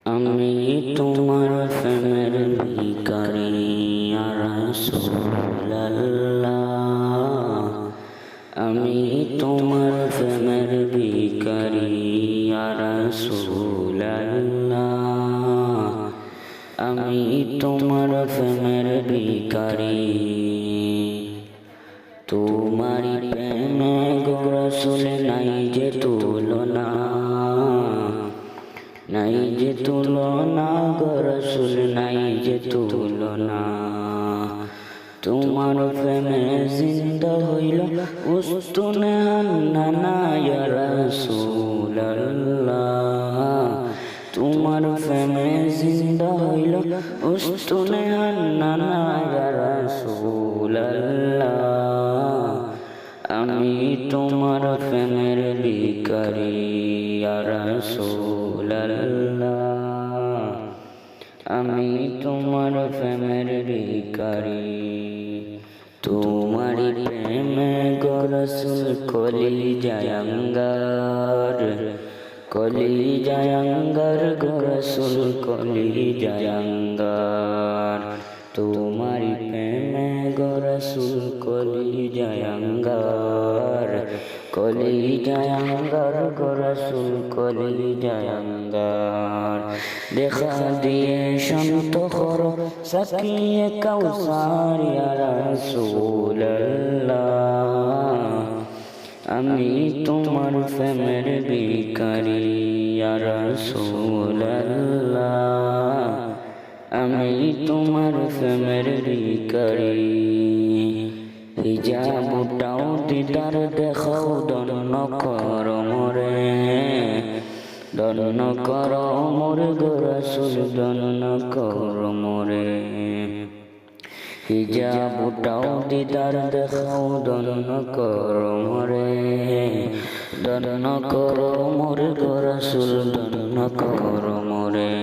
আমি তোমার প্রেমের ভিখারি ইয়া রাসূলুল্লাহ। আমি তোমার প্রেমের ভিখারি ইয়া রাসূলুল্লাহ। আমি তোমার প্রেমের ভিখারি। তোমারি প্রেমে গো রাসূল নাই যে তুলনা, নাই যে তুলনা গো রাসূল নাই যে তুলনা। তোমার প্রেমে জিন্দা হইল উস্তুনে হান্নানা ইয়া রাসূলুল্লাহ। তোমার প্রেমে জিন্দা হইল উস্তুনে হান্নানা ইয়া রাসূলুল্লাহ। আমি তোমার প্রেমের ভিখারি ইয়া রাসূলুল্লাহ। আমি তোমার প্রেমের ভিখারি। তোমারি প্রেমে গো রাসূল কলিজায় আঙ্গার, কলিজায় আঙ্গার গো রাসূল কলিজায় আঙ্গার। তোমারি প্রেমে গো রাসূল কলিজায় আঙ্গার, কলিজায় আঙ্গার গো রাসূল কলিজায় আঙ্গার। দেখা দিয়ে শান্ত করো সাকিয়ে কাউসার ইয়া রাসূলুল্লাহ। আমি তোমার প্রেমের ভিখারি ইয়া রাসূলুল্লাহ। আমি তোমার প্রেমের ভিখারি। হিজাবটাও দিদার দেখাও দন্ন কর মোরে, দন্ন কর মোরে গো রাসূল দন্ন কর মোরে। হিজাবটাও দিদার দেখাও দন্ন কর মোরে, দন্ন কর মোরে গো রাসূল দন্ন কর মোরে।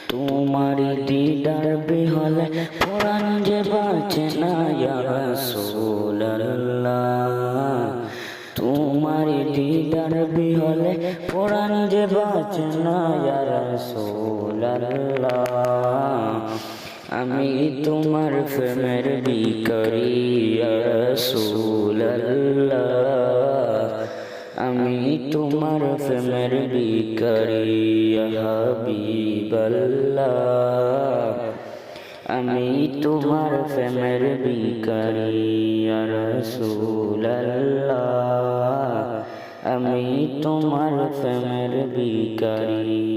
তোমারি দিদার বিহলে পরাণ যে বাঁচে না ইয়া রাসূলুল্লাহ। তোমারি দিদার বিহলে পরাণ যে বাঁচে না ইয়া রাসূলুল্লাহ। আমি তোমার প্রেমের ভিখারি ইয়া রাসূলুল্লাহ। আমি তোমার প্রেমের ভিখারি ইয়া হাবিবাল্লাহ। আমি তোমার প্রেমের ভিখারি ইয়া রাসূলুল্লাহ। আমি তোমার প্রেমের ভিখারি।